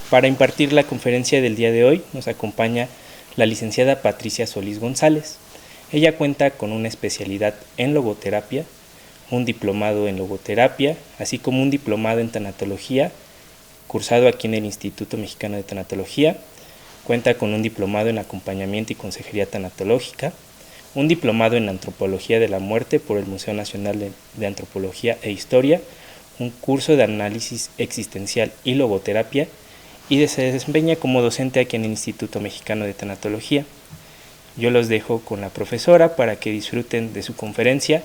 Para impartir la conferencia del día de hoy nos acompaña la licenciada Patricia Solís González. Ella cuenta con una especialidad en logoterapia, un diplomado en logoterapia, así como un diplomado en tanatología, cursado aquí en el Instituto Mexicano de Tanatología. Cuenta con un diplomado en acompañamiento y consejería tanatológica, un diplomado en antropología de la muerte por el Museo Nacional de Antropología e Historia, un curso de análisis existencial y logoterapia, y se desempeña como docente aquí en el Instituto Mexicano de Tanatología. Yo los dejo con la profesora para que disfruten de su conferencia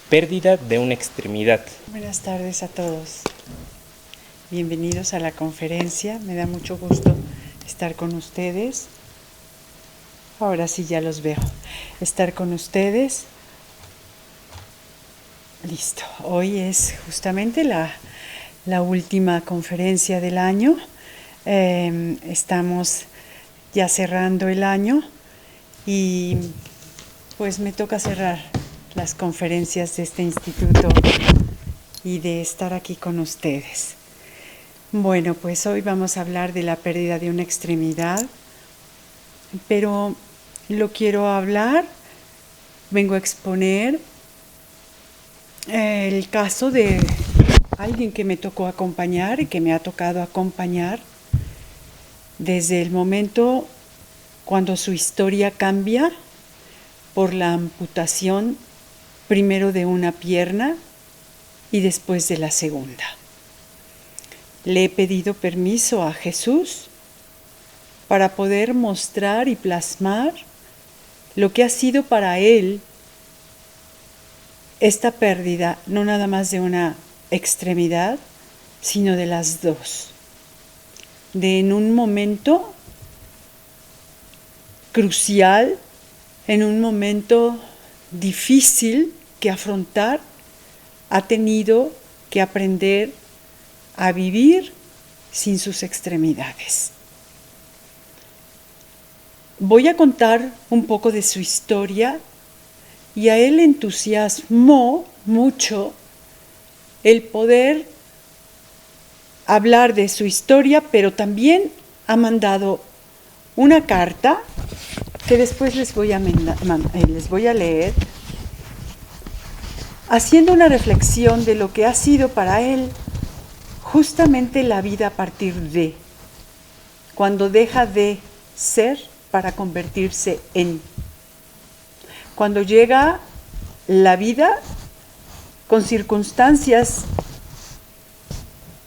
Pérdida de una extremidad. Buenas tardes a todos. Bienvenidos a la conferencia. Me da mucho gusto estar con ustedes. Ahora sí ya los veo. Estar con ustedes. Listo. Hoy es justamente la última conferencia del año. Estamos ya cerrando el año y pues me toca cerrar las conferencias de este instituto y de estar aquí con ustedes. Bueno, pues hoy vamos a hablar de la pérdida de una extremidad, pero lo quiero hablar, vengo a exponer el caso de alguien que me tocó acompañar y que me ha tocado acompañar desde el momento cuando su historia cambia por la amputación primero de una pierna y después de la segunda. Le he pedido permiso a Jesús para poder mostrar y plasmar lo que ha sido para él esta pérdida, no nada más de una extremidad, sino de las dos. De en un momento crucial, en un momento difícil que afrontar, ha tenido que aprender a vivir sin sus extremidades. Voy a contar un poco de su historia y a él le entusiasmó mucho el poder hablar de su historia, pero también ha mandado una carta que después les voy a leer, haciendo una reflexión de lo que ha sido para él justamente la vida a partir de, cuando deja de ser para convertirse en, cuando llega la vida con circunstancias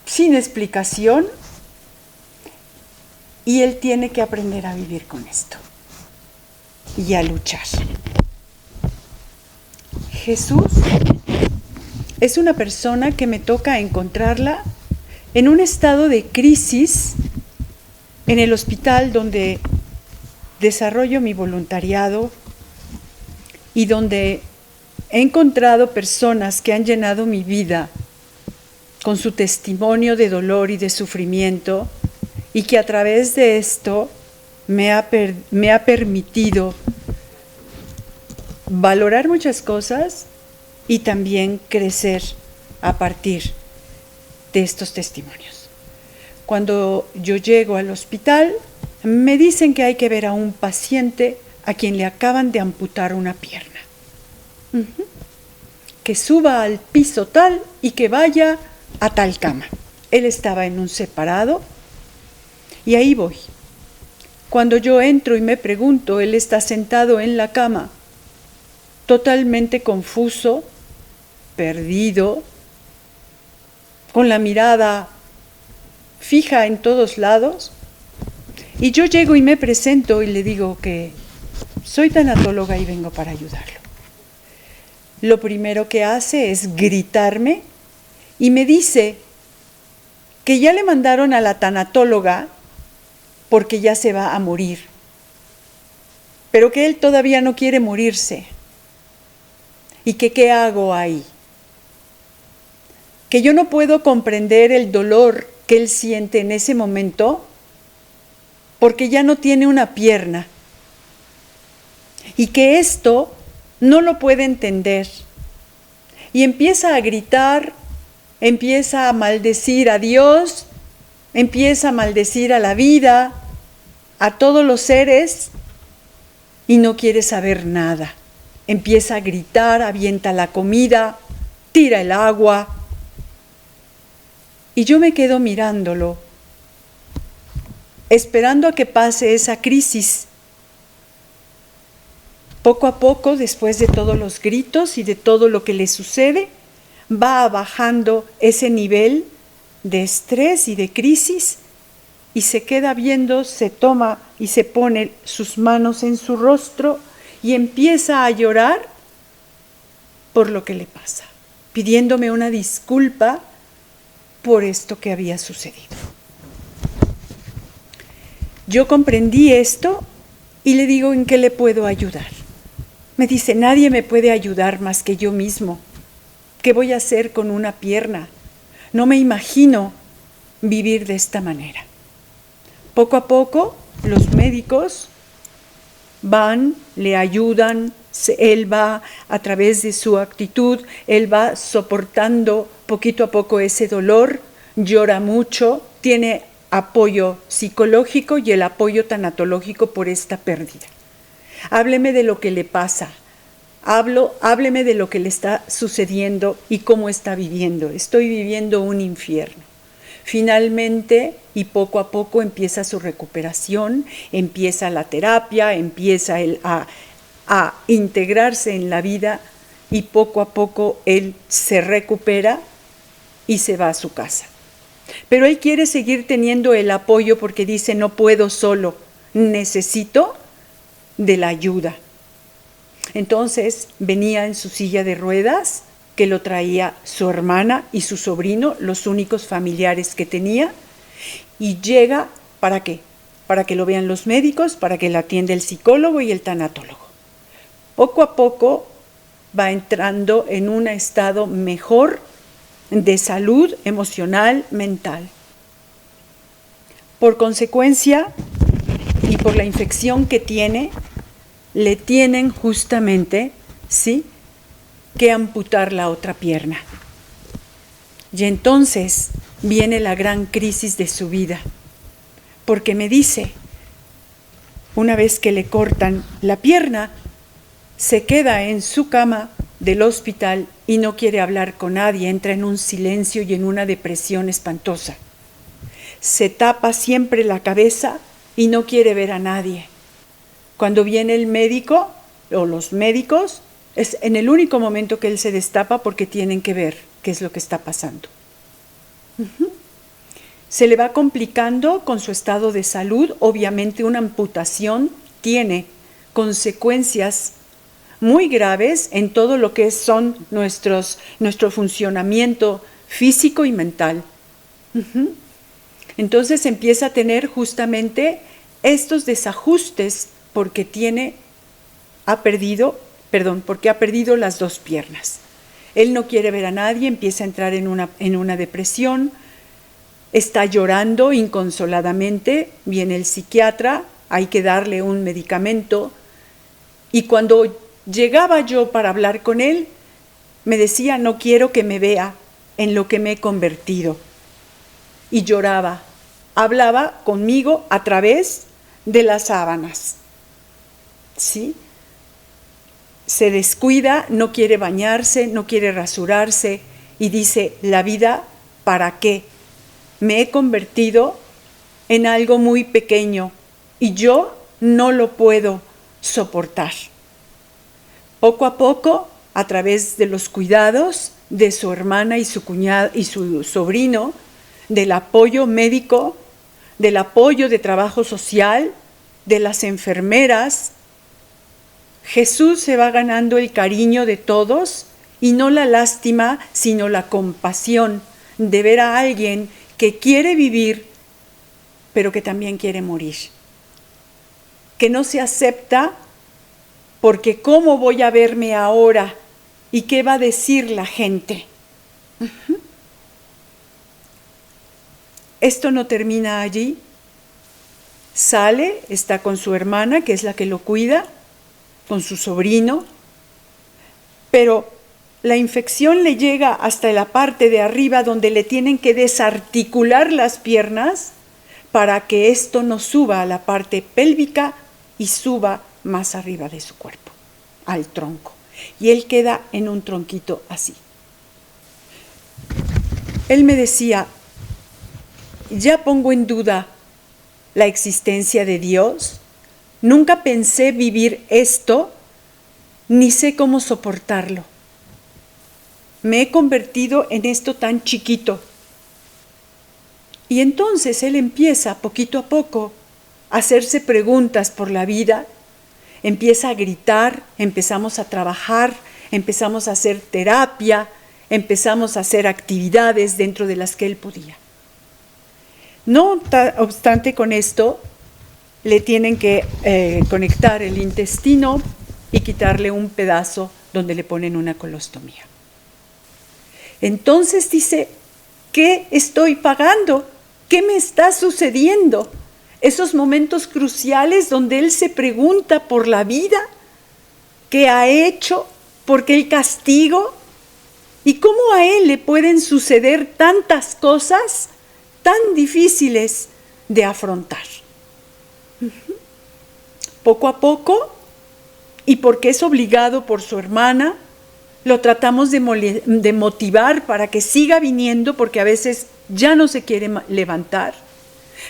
sin explicación y él tiene que aprender a vivir con esto y a luchar. Jesús es una persona que me toca encontrarla en un estado de crisis en el hospital donde desarrollo mi voluntariado y donde he encontrado personas que han llenado mi vida con su testimonio de dolor y de sufrimiento y que a través de esto me ha permitido valorar muchas cosas y también crecer a partir de estos testimonios. Cuando yo llego al hospital, me dicen que hay que ver a un paciente a quien le acaban de amputar una pierna. Que suba al piso tal y que vaya a tal cama. Él estaba en un separado y ahí voy. Cuando yo entro y me pregunto, él está sentado en la cama, totalmente confuso, perdido, con la mirada fija en todos lados, y yo llego y me presento y le digo que soy tanatóloga y vengo para ayudarlo. Lo primero que hace es gritarme y me dice que ya le mandaron a la tanatóloga porque ya se va a morir, pero que él todavía no quiere morirse y que qué hago ahí. Que yo no puedo comprender el dolor que él siente en ese momento porque ya no tiene una pierna y que esto no lo puede entender y empieza a gritar, empieza a maldecir a Dios empieza a maldecir a la vida, a todos los seres, y no quiere saber nada. Empieza a gritar, avienta la comida, tira el agua. Y yo me quedo mirándolo, esperando a que pase esa crisis. Poco a poco, después de todos los gritos y de todo lo que le sucede, va bajando ese nivel de estrés y de crisis y se queda viendo, se toma y se pone sus manos en su rostro y empieza a llorar por lo que le pasa, pidiéndome una disculpa por esto que había sucedido. Yo comprendí esto y le digo, ¿en qué le puedo ayudar? Me dice, nadie me puede ayudar más que yo mismo. ¿Qué voy a hacer con una pierna? No me imagino vivir de esta manera. Poco a poco, los médicos van, le ayudan, él va a través de su actitud, él va soportando poquito a poco ese dolor, llora mucho, tiene apoyo psicológico y el apoyo tanatológico por esta pérdida. Hábleme de lo que le pasa, hábleme de lo que le está sucediendo y cómo está viviendo. Estoy viviendo un infierno. Finalmente, y poco a poco empieza su recuperación, empieza la terapia, empieza él a integrarse en la vida y poco a poco él se recupera y se va a su casa. Pero él quiere seguir teniendo el apoyo porque dice, no puedo solo, necesito de la ayuda. Entonces venía en su silla de ruedas, que lo traía su hermana y su sobrino, los únicos familiares que tenía, y llega, ¿para qué? Para que lo vean los médicos, para que lo atienda el psicólogo y el tanatólogo. Poco a poco va entrando en un estado mejor de salud emocional, mental. Por consecuencia, y por la infección que tiene, le tienen justamente, ¿sí?, que amputar la otra pierna. Y entonces viene la gran crisis de su vida, porque me dice, una vez que le cortan la pierna, se queda en su cama del hospital y no quiere hablar con nadie, entra en un silencio y en una depresión espantosa. Se tapa siempre la cabeza y no quiere ver a nadie. Cuando viene el médico o los médicos, es en el único momento que él se destapa porque tienen que ver qué es lo que está pasando. Se le va complicando con su estado de salud. Obviamente una amputación tiene consecuencias muy graves en todo lo que son nuestro funcionamiento físico y mental. Entonces empieza a tener justamente estos desajustes porque ha perdido las dos piernas. Él no quiere ver a nadie, empieza a entrar en una depresión, está llorando inconsoladamente, viene el psiquiatra, hay que darle un medicamento, y cuando llegaba yo para hablar con él, me decía, no quiero que me vea en lo que me he convertido. Y lloraba, hablaba conmigo a través de las sábanas. ¿Sí? Se descuida, no quiere bañarse, no quiere rasurarse y dice, la vida, ¿para qué? Me he convertido en algo muy pequeño y yo no lo puedo soportar. Poco a poco, a través de los cuidados de su hermana y su cuñada y su sobrino, del apoyo médico, del apoyo de trabajo social, de las enfermeras, Jesús se va ganando el cariño de todos y no la lástima, sino la compasión de ver a alguien que quiere vivir, pero que también quiere morir. Que no se acepta porque ¿cómo voy a verme ahora? ¿Y qué va a decir la gente? Esto no termina allí. Sale, está con su hermana, que es la que lo cuida, con su sobrino, pero la infección le llega hasta la parte de arriba donde le tienen que desarticular las piernas para que esto no suba a la parte pélvica y suba más arriba de su cuerpo, al tronco. Y él queda en un tronquito así. Él me decía, ya pongo en duda la existencia de Dios, nunca pensé vivir esto, ni sé cómo soportarlo. Me he convertido en esto tan chiquito. Y entonces él empieza poquito a poco a hacerse preguntas por la vida, empieza a gritar, empezamos a trabajar, empezamos a hacer terapia, empezamos a hacer actividades dentro de las que él podía. No obstante, con esto le tienen que conectar el intestino y quitarle un pedazo donde le ponen una colostomía. Entonces dice, ¿qué estoy pagando? ¿Qué me está sucediendo? Esos momentos cruciales donde él se pregunta por la vida, ¿qué ha hecho? ¿Por qué el castigo? ¿Y cómo a él le pueden suceder tantas cosas tan difíciles de afrontar? Poco a poco, y porque es obligado por su hermana, lo tratamos de motivar para que siga viniendo, porque a veces ya no se quiere levantar,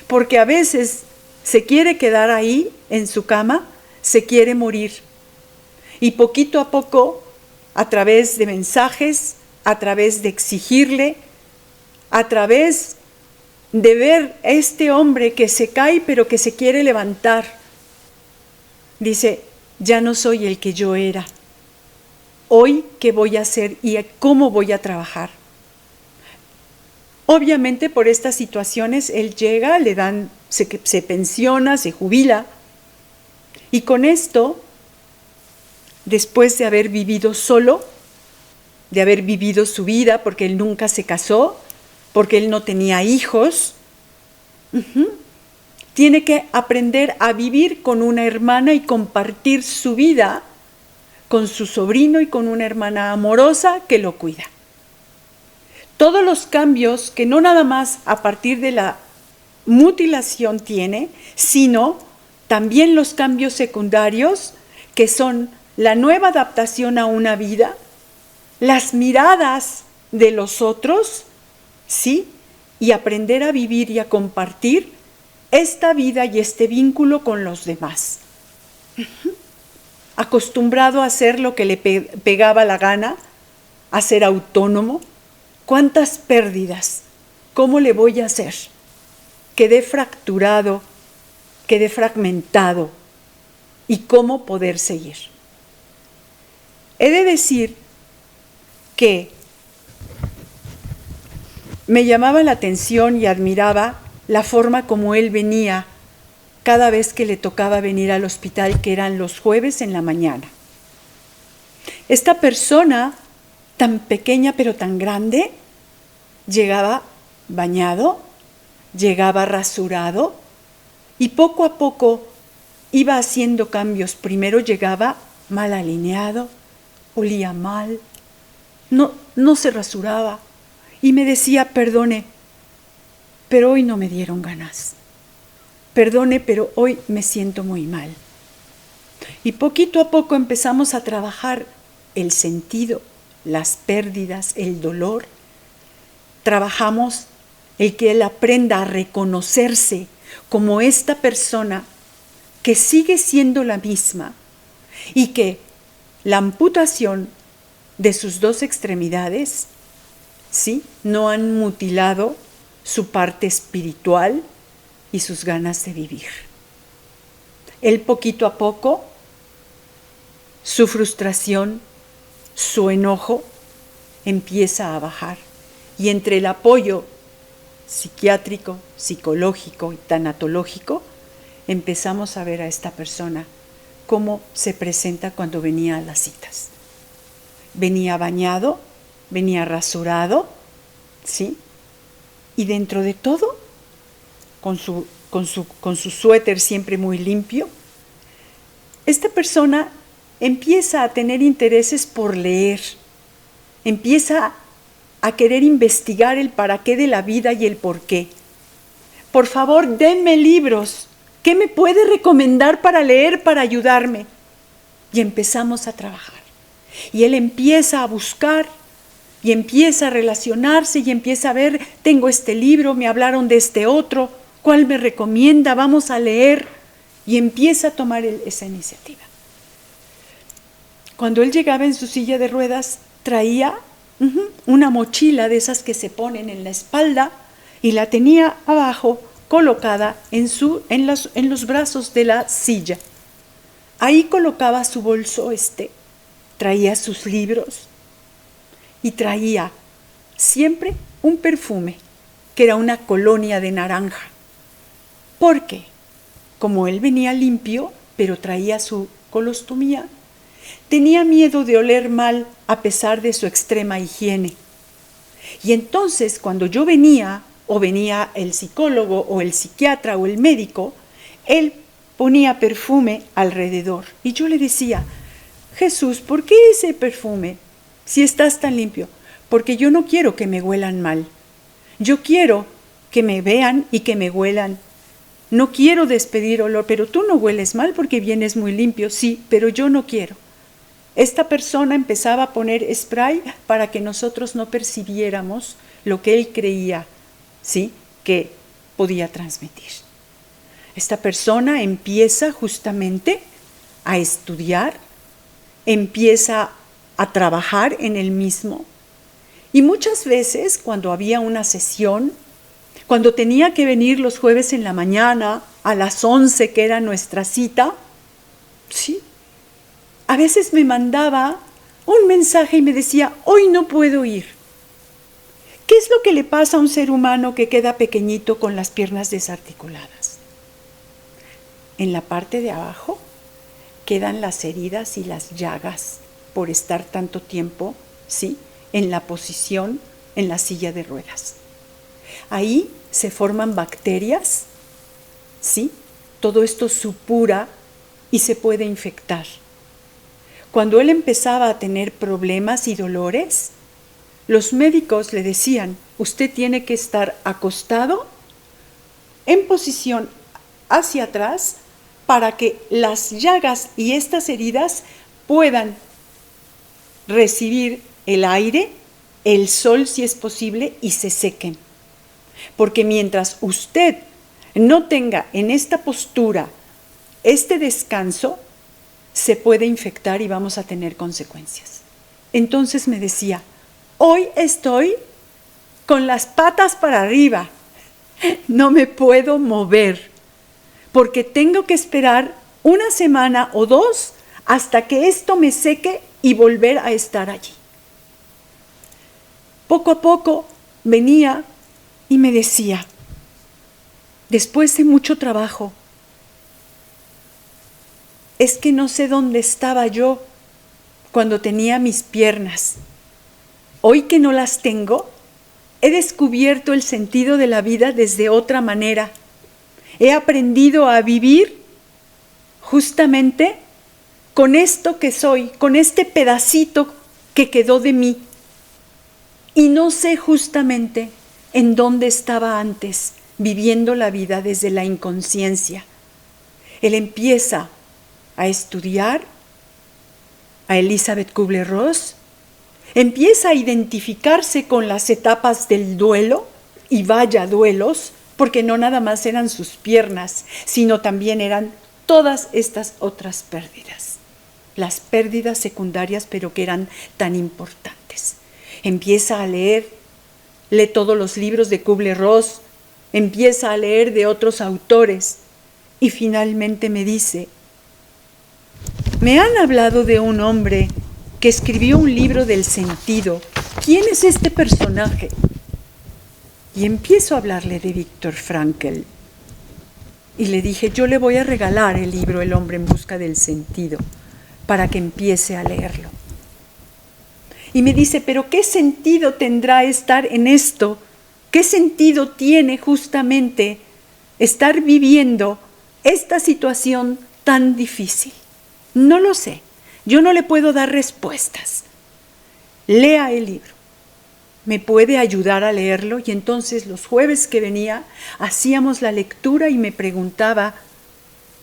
porque a veces se quiere quedar ahí en su cama, se quiere morir. Y poquito a poco, a través de mensajes, a través de exigirle, a través de ver a este hombre que se cae pero que se quiere levantar, dice, ya no soy el que yo era. Hoy, ¿qué voy a hacer y cómo voy a trabajar? Obviamente, por estas situaciones, él llega, le dan, se pensiona, se jubila. Y con esto, después de haber vivido solo, de haber vivido su vida, porque él nunca se casó, porque él no tenía hijos, tiene que aprender a vivir con una hermana y compartir su vida con su sobrino y con una hermana amorosa que lo cuida. Todos los cambios que no nada más a partir de la mutilación tiene, sino también los cambios secundarios que son la nueva adaptación a una vida, las miradas de los otros, ¿sí? Y aprender a vivir y a compartir esta vida y este vínculo con los demás. Acostumbrado a hacer lo que le pegaba la gana, a ser autónomo. ¿Cuántas pérdidas? ¿Cómo le voy a hacer? Quedé fracturado, quedé fragmentado. ¿Y cómo poder seguir? He de decir que me llamaba la atención y admiraba la forma como él venía cada vez que le tocaba venir al hospital, que eran los jueves en la mañana. Esta persona, tan pequeña pero tan grande, llegaba bañado, llegaba rasurado y poco a poco iba haciendo cambios. Primero llegaba mal alineado, olía mal, no se rasuraba y me decía, perdone, pero hoy no me dieron ganas. Perdone, pero hoy me siento muy mal. Y poquito a poco empezamos a trabajar el sentido, las pérdidas, el dolor. Trabajamos el que él aprenda a reconocerse como esta persona que sigue siendo la misma y que la amputación de sus dos extremidades, ¿sí?, no han mutilado su parte espiritual y sus ganas de vivir. Él poquito a poco, su frustración, su enojo empieza a bajar. Y entre el apoyo psiquiátrico, psicológico y tanatológico, empezamos a ver a esta persona cómo se presenta cuando venía a las citas. Venía bañado, venía rasurado, ¿sí? Y dentro de todo, con su suéter siempre muy limpio, esta persona empieza a tener intereses por leer. empieza a querer investigar el para qué de la vida y el por qué. Por favor, denme libros. ¿Qué me puede recomendar para leer, para ayudarme? Y empezamos a trabajar. Y él empieza a buscar, y empieza a relacionarse, y empieza a ver, tengo este libro, me hablaron de este otro, ¿cuál me recomienda? Vamos a leer. Y empieza a tomar esa iniciativa. Cuando él llegaba en su silla de ruedas, traía una mochila de esas que se ponen en la espalda y la tenía abajo colocada en los brazos de la silla. Ahí colocaba su bolso traía sus libros y traía siempre un perfume que era una colonia de naranja. ¿Por qué? Como él venía limpio, pero traía su colostomía, tenía miedo de oler mal a pesar de su extrema higiene. Y entonces, cuando yo venía, o venía el psicólogo, o el psiquiatra, o el médico, él ponía perfume alrededor. Y yo le decía, Jesús, ¿por qué ese perfume si estás tan limpio? Porque yo no quiero que me huelan mal. Yo quiero que me vean y que me huelan. No quiero despedir olor, pero tú no hueles mal porque vienes muy limpio. Sí, pero yo no quiero. Esta persona empezaba a poner spray para que nosotros no percibiéramos lo que él creía, ¿sí?, que podía transmitir. Esta persona empieza justamente a estudiar, empieza a trabajar en él mismo. Y muchas veces, cuando había una sesión, cuando tenía que venir los jueves en la mañana, a las 11, que era nuestra cita, ¿sí?, a veces me mandaba un mensaje y me decía, hoy no puedo ir. ¿Qué es lo que le pasa a un ser humano que queda pequeñito con las piernas desarticuladas? En la parte de abajo quedan las heridas y las llagas por estar tanto tiempo, ¿sí?, en la posición, en la silla de ruedas. Ahí se forman bacterias, ¿sí? Todo esto supura y se puede infectar. Cuando él empezaba a tener problemas y dolores, los médicos le decían, usted tiene que estar acostado en posición hacia atrás para que las llagas y estas heridas puedan recibir el aire, el sol si es posible, y se sequen. Porque mientras usted no tenga en esta postura este descanso, se puede infectar y vamos a tener consecuencias. Entonces me decía, hoy estoy con las patas para arriba, no me puedo mover, porque tengo que esperar una semana o dos hasta que esto me seque y volver a estar allí. Poco a poco venía y me decía, después de mucho trabajo, es que no sé dónde estaba yo cuando tenía mis piernas. Hoy que no las tengo, he descubierto el sentido de la vida desde otra manera. He aprendido a vivir justamente con esto que soy, con este pedacito que quedó de mí. Y no sé justamente en dónde estaba antes, viviendo la vida desde la inconsciencia. Él empieza a estudiar a Elizabeth Kubler-Ross, empieza a identificarse con las etapas del duelo, y vaya duelos, porque no nada más eran sus piernas, sino también eran todas estas otras pérdidas, las pérdidas secundarias, pero que eran tan importantes. Empieza a lee todos los libros de Kubler-Ross, empieza a leer de otros autores, y finalmente me dice, me han hablado de un hombre que escribió un libro del sentido. ¿Quién es este personaje? Y empiezo a hablarle de Viktor Frankl. Y le dije, yo le voy a regalar el libro El hombre en busca del sentido, para que empiece a leerlo. Y me dice, pero ¿qué sentido tendrá estar en esto? ¿Qué sentido tiene justamente estar viviendo esta situación tan difícil? No lo sé, yo no le puedo dar respuestas. lea el libro. ¿Me puede ayudar a leerlo? Y entonces los jueves que venía hacíamos la lectura y me preguntaba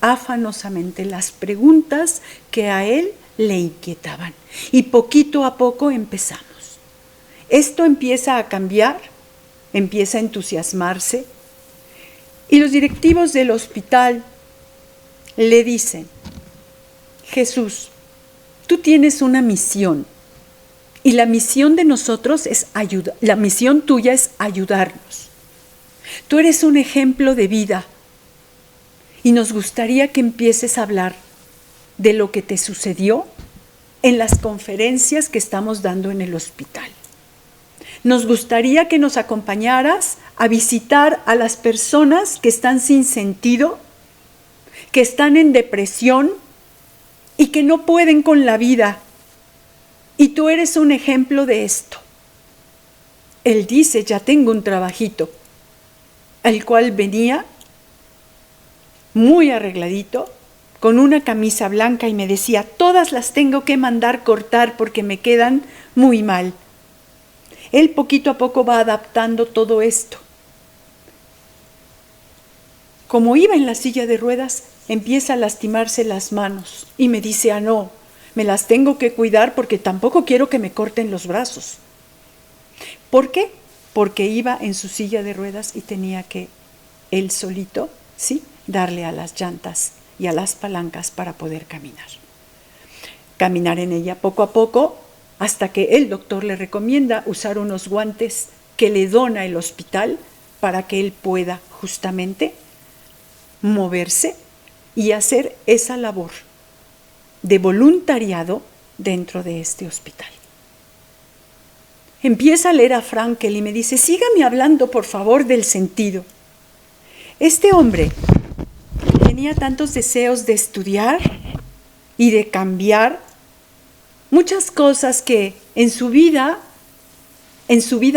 afanosamente las preguntas que a él le inquietaban. Y poquito a poco empezamos. Esto empieza a cambiar, empieza a entusiasmarse. Y los directivos del hospital le dicen: Jesús, tú tienes una misión. Y la misión de nosotros es ayudar, la misión tuya es ayudarnos. Tú eres un ejemplo de vida y nos gustaría que empieces a hablar de lo que te sucedió en las conferencias que estamos dando en el hospital. Nos gustaría que nos acompañaras a visitar a las personas que están sin sentido, que están en depresión y que no pueden con la vida. Y tú eres un ejemplo de esto. Él dice: ya tengo un trabajito, al cual venía muy arregladito, con una camisa blanca, y me decía: todas las tengo que mandar cortar porque me quedan muy mal. Él poquito a poco va adaptando todo esto. Como iba en la silla de ruedas, empieza a lastimarse las manos y me dice: no, me las tengo que cuidar porque tampoco quiero que me corten los brazos. ¿Por qué? Porque iba en su silla de ruedas y tenía que él solito, ¿sí?, darle a las llantas y a las palancas para poder caminar. Caminar en ella poco a poco, hasta que el doctor le recomienda usar unos guantes que le dona el hospital para que él pueda justamente moverse y hacer esa labor de voluntariado dentro de este hospital. Empieza a leer a Frankl y me dice: sígame hablando por favor del sentido. Este hombre tenía tantos deseos de estudiar y de cambiar muchas cosas que en su vida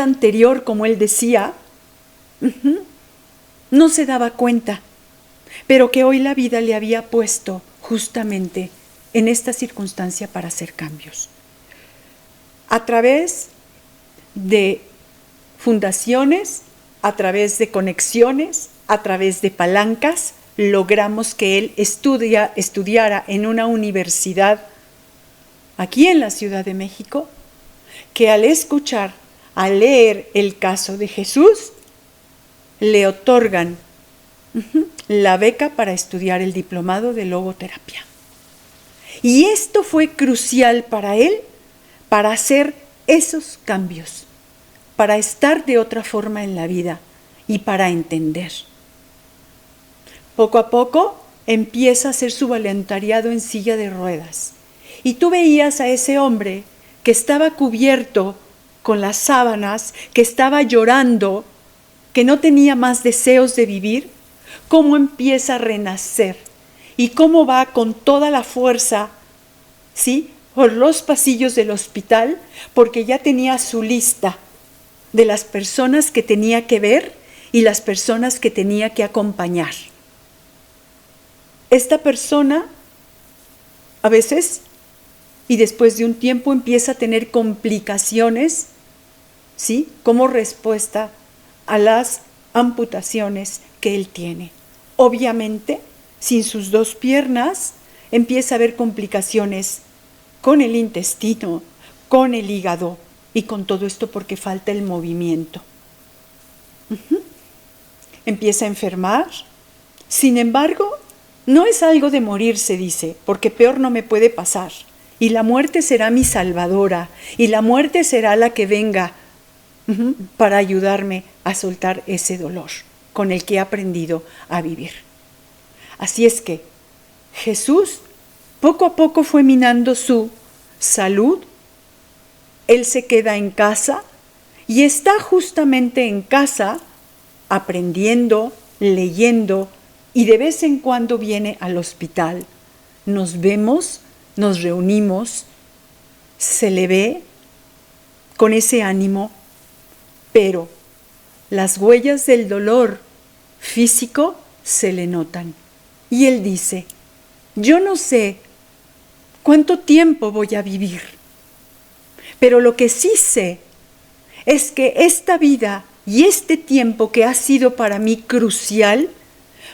anterior, como él decía, no se daba cuenta, pero que hoy la vida le había puesto justamente en esta circunstancia para hacer cambios. A través de fundaciones, a través de conexiones, a través de palancas, logramos que él estudiara en una universidad aquí en la Ciudad de México, que al leer el caso de Jesús, le otorgan la beca para estudiar el diplomado de logoterapia. Y esto fue crucial para él, para hacer esos cambios, para estar de otra forma en la vida y para entender. Poco a poco empieza a hacer su voluntariado en silla de ruedas. Y tú veías a ese hombre que estaba cubierto con las sábanas, que estaba llorando, que no tenía más deseos de vivir, cómo empieza a renacer y cómo va con toda la fuerza, ¿sí?, por los pasillos del hospital, porque ya tenía su lista de las personas que tenía que ver y las personas que tenía que acompañar. Esta persona, a veces, y después de un tiempo, empieza a tener complicaciones, ¿sí?, como respuesta a las amputaciones que él tiene. Obviamente, sin sus dos piernas, empieza a haber complicaciones con el intestino, con el hígado y con todo esto porque falta el movimiento. Empieza a enfermar. Sin embargo, no es algo de morirse, dice, porque peor no me puede pasar. Y la muerte será mi salvadora, y la muerte será la que venga para ayudarme a soltar ese dolor con el que he aprendido a vivir. Así es que Jesús poco a poco fue minando su salud. Él se queda en casa y está justamente en casa aprendiendo, leyendo, y de vez en cuando viene al hospital. Nos vemos, nos reunimos, se le ve con ese ánimo, pero las huellas del dolor físico se le notan. Y él dice: yo no sé cuánto tiempo voy a vivir, Pero lo que sí sé es que esta vida y este tiempo que ha sido para mí crucial,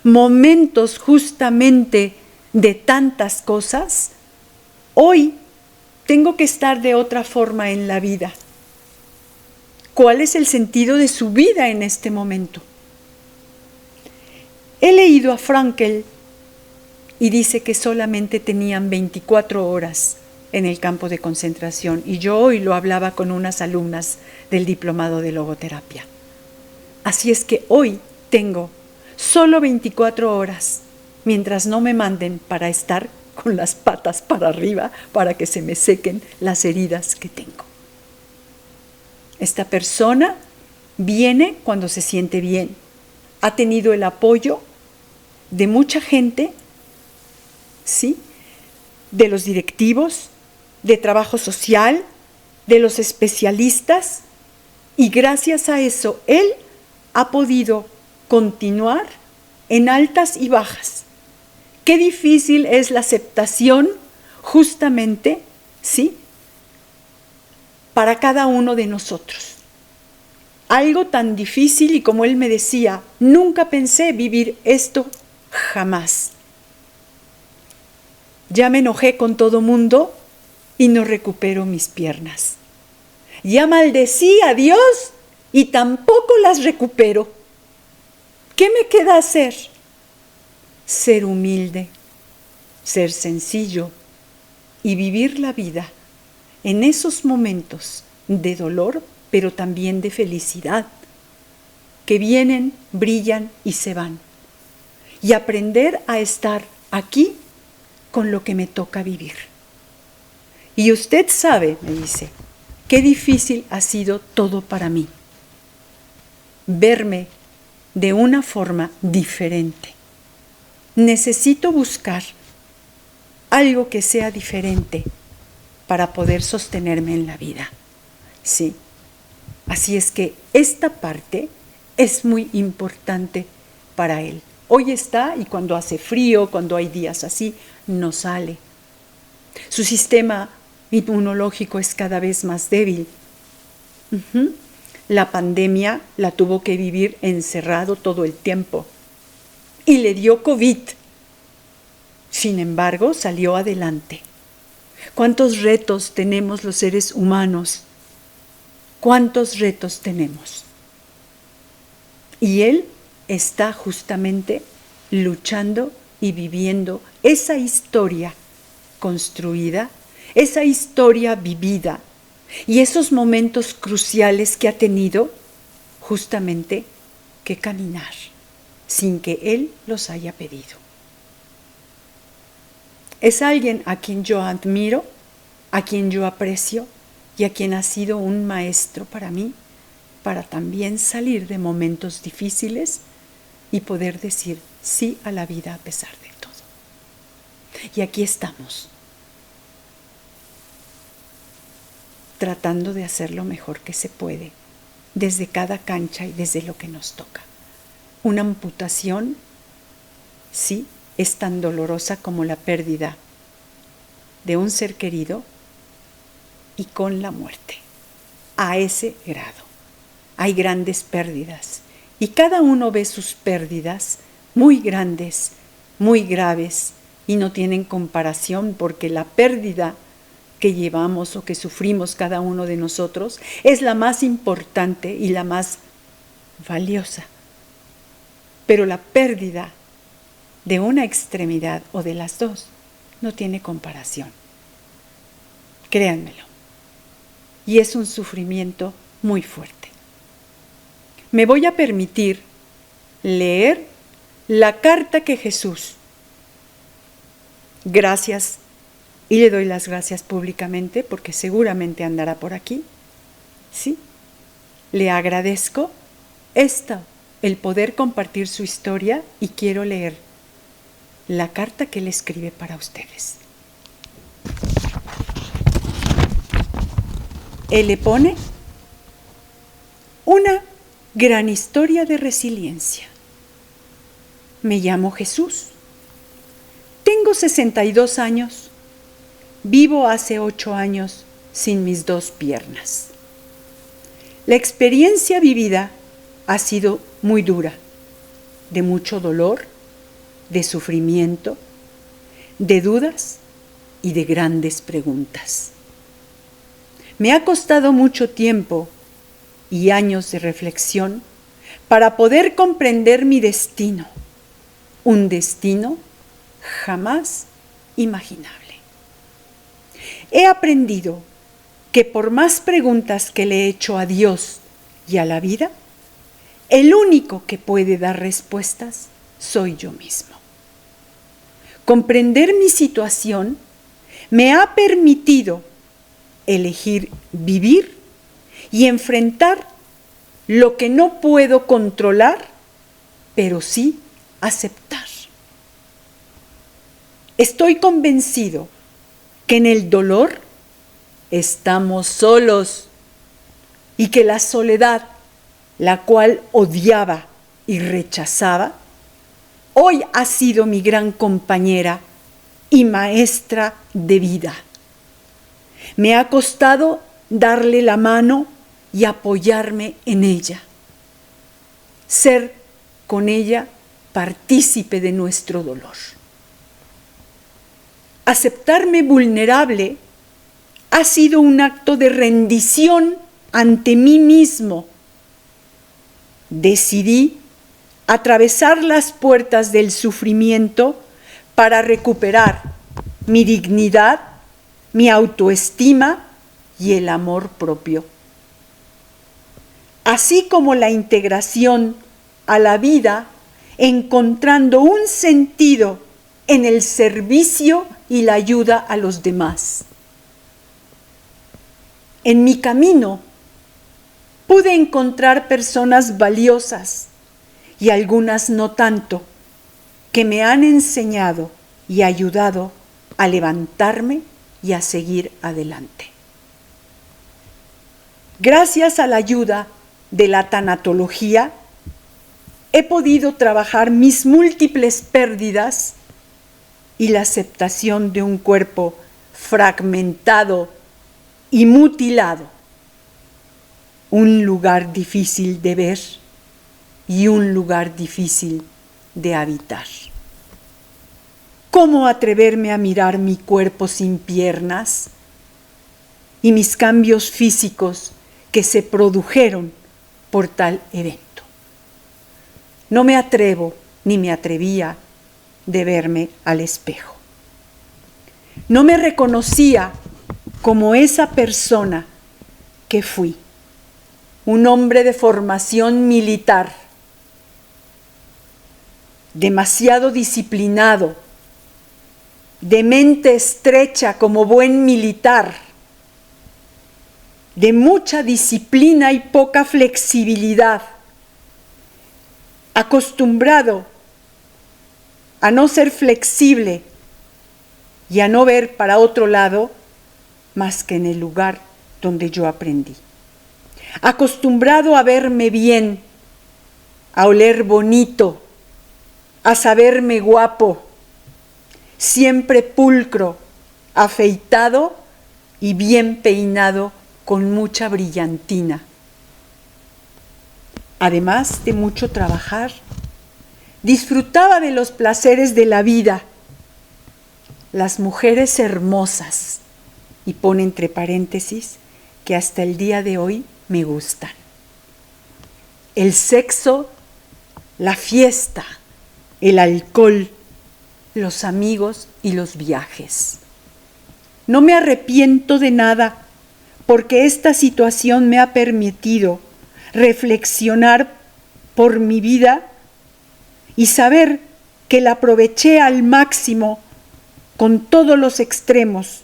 momentos justamente de tantas cosas, hoy tengo que estar de otra forma en la vida. ¿Cuál es el sentido de su vida en este momento? He leído a Frankl y dice que solamente tenían 24 horas en el campo de concentración, y yo hoy lo hablaba con unas alumnas del diplomado de logoterapia. Así es que hoy tengo solo 24 horas, mientras no me manden para estar con las patas para arriba para que se me sequen las heridas que tengo. Esta persona viene cuando se siente bien. Ha tenido el apoyo de mucha gente, ¿sí?, de los directivos, de trabajo social, de los especialistas, y gracias a eso él ha podido continuar en altas y bajas. Qué difícil es la aceptación, justamente, ¿sí?, para cada uno de nosotros. Algo tan difícil, y como él me decía, nunca pensé vivir esto, jamás. Ya me enojé con todo mundo y no recupero mis piernas. Ya maldecí a Dios y tampoco las recupero. ¿Qué me queda hacer? Ser humilde, ser sencillo y vivir la vida en esos momentos de dolor, pero también de felicidad, que vienen, brillan y se van. Y aprender a estar aquí con lo que me toca vivir. Y usted sabe, me dice, qué difícil ha sido todo para mí. Verme de una forma diferente. Necesito buscar algo que sea diferente para poder sostenerme en la vida. Sí. Así es que esta parte es muy importante para él. Hoy está, y cuando hace frío, cuando hay días así, no sale. Su sistema inmunológico es cada vez más débil. La pandemia la tuvo que vivir encerrado todo el tiempo y le dio COVID. Sin embargo, salió adelante. ¿Cuántos retos tenemos los seres humanos? ¿Cuántos retos tenemos? Y él está justamente luchando y viviendo esa historia construida, esa historia vivida, y esos momentos cruciales que ha tenido justamente que caminar sin que él los haya pedido. Es alguien a quien yo admiro, a quien yo aprecio y a quien ha sido un maestro para mí, para también salir de momentos difíciles y poder decir sí a la vida a pesar de todo. Y aquí estamos, tratando de hacer lo mejor que se puede, desde cada cancha y desde lo que nos toca. Una amputación, sí, es tan dolorosa como la pérdida de un ser querido, y con la muerte. A ese grado. Hay grandes pérdidas, y cada uno ve sus pérdidas muy grandes, muy graves, y no tienen comparación, porque la pérdida que llevamos o que sufrimos cada uno de nosotros es la más importante y la más valiosa. Pero la pérdida de una extremidad o de las dos no tiene comparación. Créanmelo. Y es un sufrimiento muy fuerte. Me voy a permitir leer la carta que Jesús, gracias, y le doy las gracias públicamente porque seguramente andará por aquí, ¿sí? Le agradezco el poder compartir su historia, y quiero leer la carta que él escribe para ustedes. Él le pone una gran historia de resiliencia. Me llamo Jesús. Tengo 62 años. Vivo hace 8 años sin mis dos piernas. La experiencia vivida ha sido muy dura, de mucho dolor, de sufrimiento, de dudas y de grandes preguntas. Me ha costado mucho tiempo y años de reflexión para poder comprender mi destino, un destino jamás imaginable. He aprendido que por más preguntas que le he hecho a Dios y a la vida, el único que puede dar respuestas soy yo mismo. Comprender mi situación me ha permitido elegir vivir y enfrentar lo que no puedo controlar, pero sí aceptar. Estoy convencido que en el dolor estamos solos y que la soledad, la cual odiaba y rechazaba, hoy ha sido mi gran compañera y maestra de vida. Me ha costado darle la mano y apoyarme en ella, ser con ella partícipe de nuestro dolor. Aceptarme vulnerable ha sido un acto de rendición ante mí mismo. Decidí atravesar las puertas del sufrimiento para recuperar mi dignidad, mi autoestima y el amor propio. Así como la integración a la vida, encontrando un sentido en el servicio y la ayuda a los demás. En mi camino pude encontrar personas valiosas y algunas no tanto, que me han enseñado y ayudado a levantarme y a seguir adelante. Gracias a la ayuda de la tanatología, he podido trabajar mis múltiples pérdidas y la aceptación de un cuerpo fragmentado y mutilado, un lugar difícil de ver y un lugar difícil de habitar. ¿Cómo atreverme a mirar mi cuerpo sin piernas y mis cambios físicos que se produjeron por tal evento? No me atrevo ni me atrevía de verme al espejo. No me reconocía como esa persona que fui, un hombre de formación militar, demasiado disciplinado, de mente estrecha como buen militar, de mucha disciplina y poca flexibilidad, acostumbrado a no ser flexible y a no ver para otro lado más que en el lugar donde yo aprendí. Acostumbrado a verme bien, a oler bonito, a saberme guapo, siempre pulcro, afeitado y bien peinado con mucha brillantina. Además de mucho trabajar, disfrutaba de los placeres de la vida. Las mujeres hermosas, y pone entre paréntesis que hasta el día de hoy me gustan. El sexo, la fiesta, el alcohol, los amigos y los viajes. No me arrepiento de nada, porque esta situación me ha permitido reflexionar por mi vida y saber que la aproveché al máximo con todos los extremos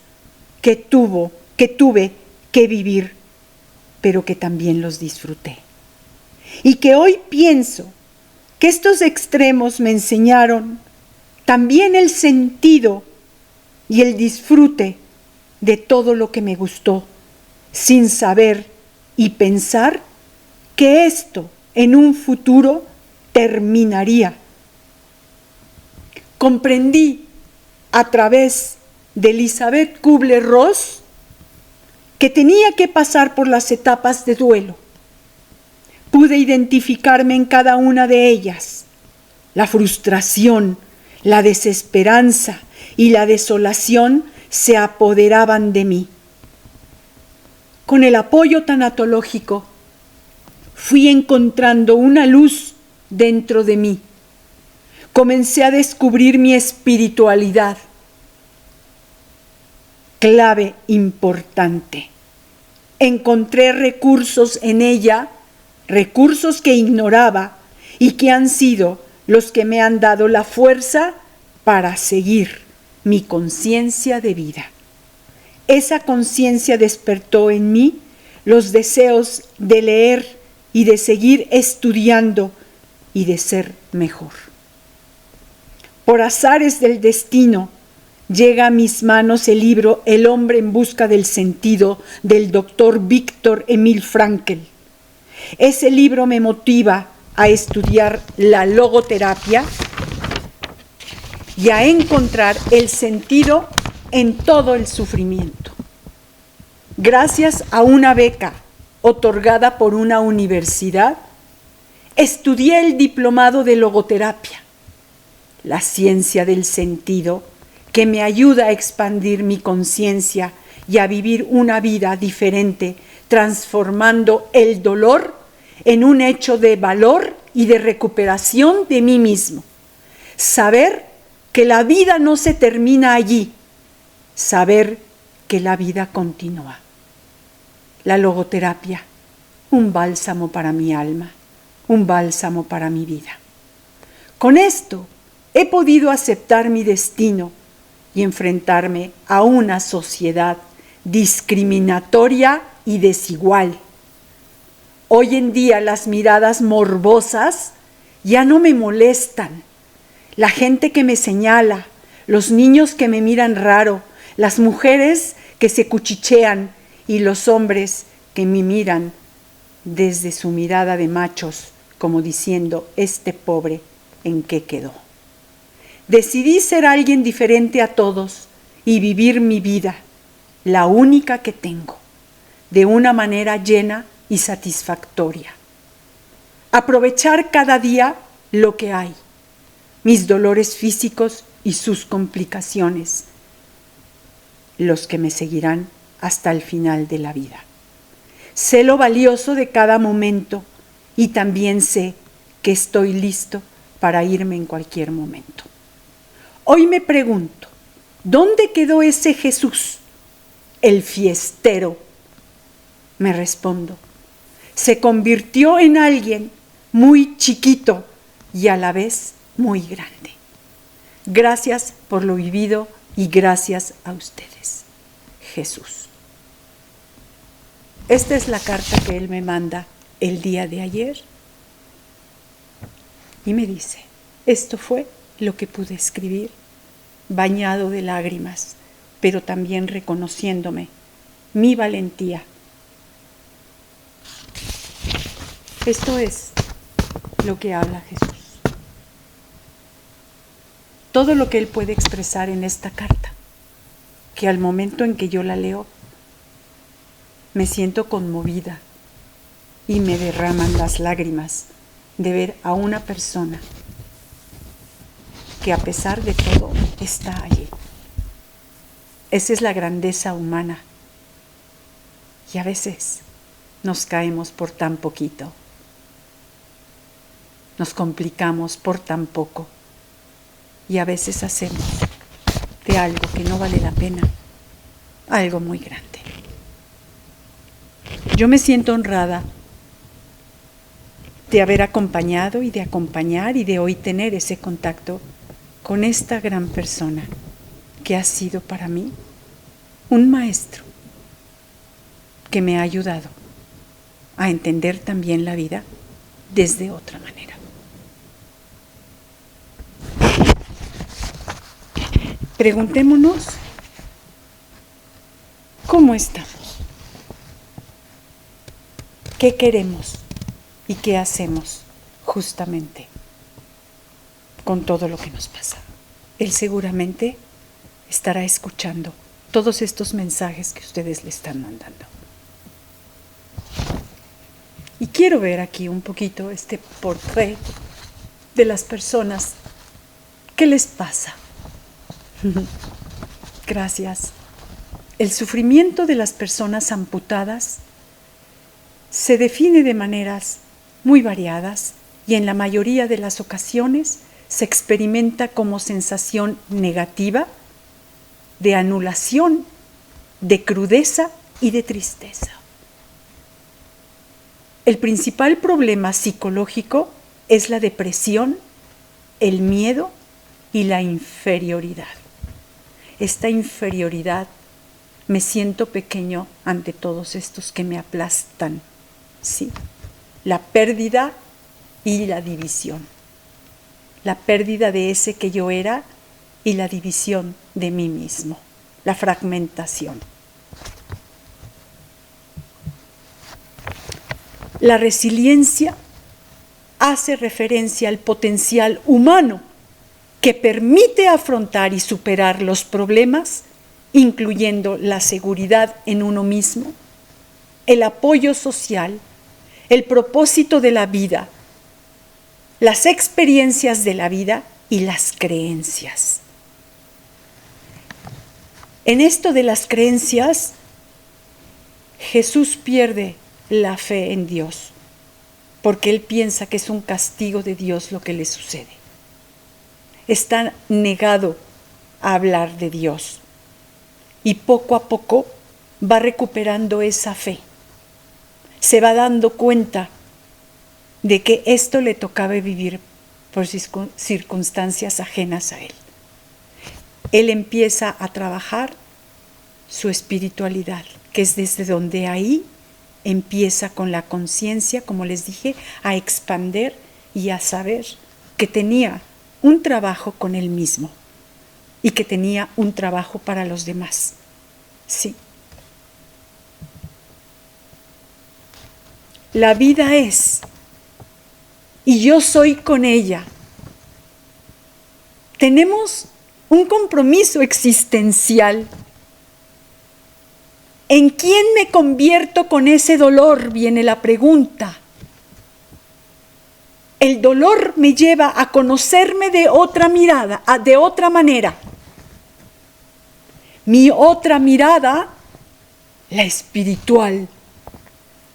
que tuve que vivir, pero que también los disfruté. Y que hoy pienso que estos extremos me enseñaron también el sentido y el disfrute de todo lo que me gustó, sin saber y pensar que esto en un futuro terminaría. Comprendí a través de Elizabeth Kubler-Ross que tenía que pasar por las etapas de duelo. Pude identificarme en cada una de ellas. La frustración, la desesperanza y la desolación se apoderaban de mí. Con el apoyo tanatológico, fui encontrando una luz dentro de mí. Comencé a descubrir mi espiritualidad. Clave importante. Encontré recursos en ella, recursos que ignoraba y que han sido los que me han dado la fuerza para seguir mi conciencia de vida. Esa conciencia despertó en mí los deseos de leer y de seguir estudiando y de ser mejor. Por azares del destino, llega a mis manos el libro El hombre en busca del sentido del doctor Viktor Emil Frankl. Ese libro me motiva a estudiar la logoterapia y a encontrar el sentido en todo el sufrimiento. Gracias a una beca otorgada por una universidad, estudié el diplomado de logoterapia, la ciencia del sentido que me ayuda a expandir mi conciencia y a vivir una vida diferente, transformando el dolor en un hecho de valor y de recuperación de mí mismo. Saber que la vida no se termina allí, saber que la vida continúa. La logoterapia, un bálsamo para mi alma, un bálsamo para mi vida. Con esto he podido aceptar mi destino y enfrentarme a una sociedad discriminatoria y desigual. Hoy en día las miradas morbosas ya no me molestan. La gente que me señala, los niños que me miran raro, las mujeres que se cuchichean y los hombres que me miran desde su mirada de machos, como diciendo, este pobre, ¿en qué quedó? Decidí ser alguien diferente a todos y vivir mi vida, la única que tengo, de una manera llena y satisfactoria. Aprovechar cada día lo que hay, mis dolores físicos y sus complicaciones, los que me seguirán hasta el final de la vida. Sé lo valioso de cada momento y también sé que estoy listo para irme en cualquier momento. Hoy me pregunto, ¿dónde quedó ese Jesús, el fiestero? Me respondo, se convirtió en alguien muy chiquito y a la vez muy grande. Gracias por lo vivido y gracias a ustedes. Jesús. Esta es la carta que él me manda el día de ayer y me dice, esto fue lo que pude escribir, bañado de lágrimas, pero también reconociéndome mi valentía. Esto es lo que habla Jesús. Todo lo que él puede expresar en esta carta, que al momento en que yo la leo, me siento conmovida y me derraman las lágrimas de ver a una persona que a pesar de todo está allí. Esa es la grandeza humana. Y a veces nos caemos por tan poquito. Nos complicamos por tan poco. Y a veces hacemos de algo que no vale la pena algo muy grande. Yo me siento honrada de haber acompañado y de acompañar y de hoy tener ese contacto con esta gran persona que ha sido para mí un maestro que me ha ayudado a entender también la vida desde otra manera. Preguntémonos, ¿cómo estamos? ¿Qué queremos y qué hacemos justamente con todo lo que nos pasa? Él seguramente estará escuchando todos estos mensajes que ustedes le están mandando. Y quiero ver aquí un poquito este portrait de las personas. ¿Qué les pasa? Gracias. El sufrimiento de las personas amputadas se define de maneras muy variadas y en la mayoría de las ocasiones se experimenta como sensación negativa, de anulación, de crudeza y de tristeza. El principal problema psicológico es la depresión, el miedo y la inferioridad. Esta inferioridad, me siento pequeño ante todos estos que me aplastan. Sí, la pérdida y la división. La pérdida de ese que yo era y la división de mí mismo. La fragmentación. La resiliencia hace referencia al potencial humano que permite afrontar y superar los problemas, incluyendo la seguridad en uno mismo, el apoyo social, el propósito de la vida, las experiencias de la vida y las creencias. En esto de las creencias, Jesús pierde la fe en Dios, porque él piensa que es un castigo de Dios lo que le sucede. Está negado a hablar de Dios y poco a poco va recuperando esa fe. Se va dando cuenta de que esto le tocaba vivir por circunstancias ajenas a él. Él empieza a trabajar su espiritualidad, que es desde donde ahí empieza con la conciencia, como les dije, a expander y a saber que tenía un trabajo con él mismo y que tenía un trabajo para los demás. Sí. La vida es, y yo soy con ella. Tenemos un compromiso existencial. ¿En quién me convierto con ese dolor? Viene la pregunta. El dolor me lleva a conocerme de otra mirada, de otra manera. Mi otra mirada, la espiritual.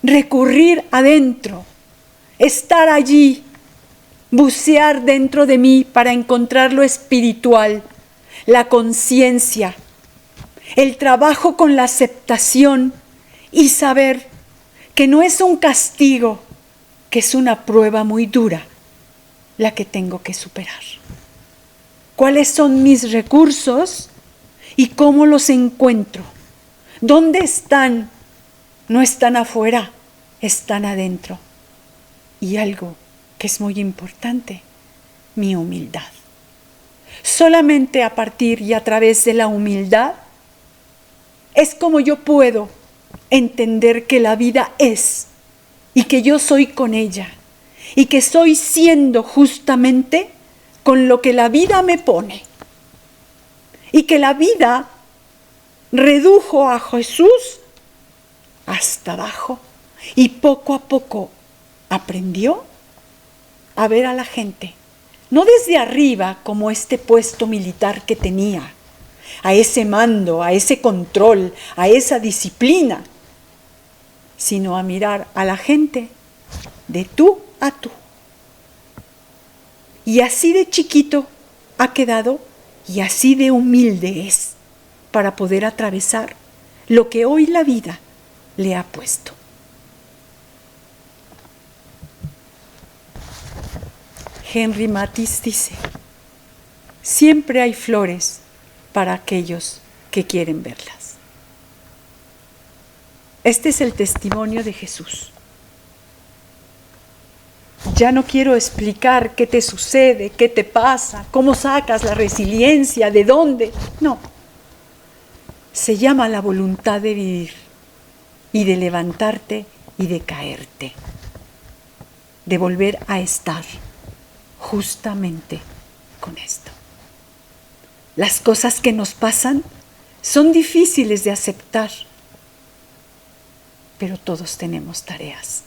Recurrir adentro, estar allí, bucear dentro de mí para encontrar lo espiritual, la conciencia, el trabajo con la aceptación y saber que no es un castigo, que es una prueba muy dura la que tengo que superar. ¿Cuáles son mis recursos y cómo los encuentro? ¿Dónde están? No están afuera, están adentro. Y algo que es muy importante, mi humildad. Solamente a partir y a través de la humildad es como yo puedo entender que la vida es y que yo soy con ella y que soy siendo justamente con lo que la vida me pone y que la vida redujo a Jesús hasta abajo y poco a poco aprendió a ver a la gente, no desde arriba como este puesto militar que tenía, a ese mando, a ese control, a esa disciplina, sino a mirar a la gente de tú a tú. Y así de chiquito ha quedado y así de humilde es para poder atravesar lo que hoy la vida le ha puesto. Henry Matisse dice, siempre hay flores para aquellos que quieren verlas. Este es el testimonio de Jesús. Ya no quiero explicar qué te sucede, qué te pasa, cómo sacas la resiliencia, de dónde. No. Se llama la voluntad de vivir y de levantarte y de caerte, de volver a estar justamente con esto. Las cosas que nos pasan son difíciles de aceptar, pero todos tenemos tareas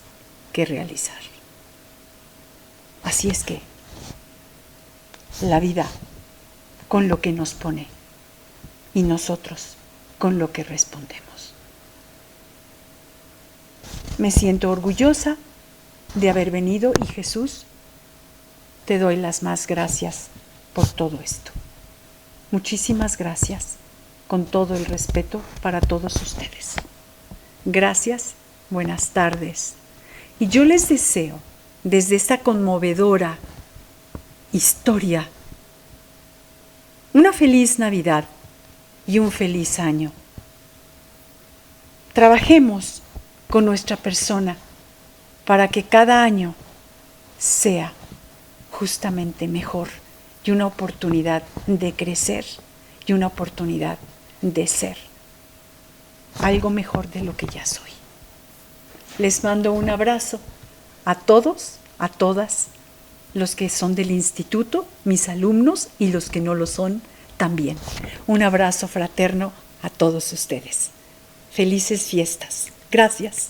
que realizar. Así es que la vida con lo que nos pone y nosotros con lo que respondemos. Me siento orgullosa de haber venido y Jesús, te doy las más gracias por todo esto. Muchísimas gracias, con todo el respeto para todos ustedes. Gracias, buenas tardes. Y yo les deseo, desde esta conmovedora historia, una feliz Navidad y un feliz año. Trabajemos con nuestra persona para que cada año sea justamente mejor y una oportunidad de crecer y una oportunidad de ser algo mejor de lo que ya soy. Les mando un abrazo a todos, a todas, los que son del instituto, mis alumnos, y los que no lo son también. Un abrazo fraterno a todos ustedes. Felices fiestas. Gracias.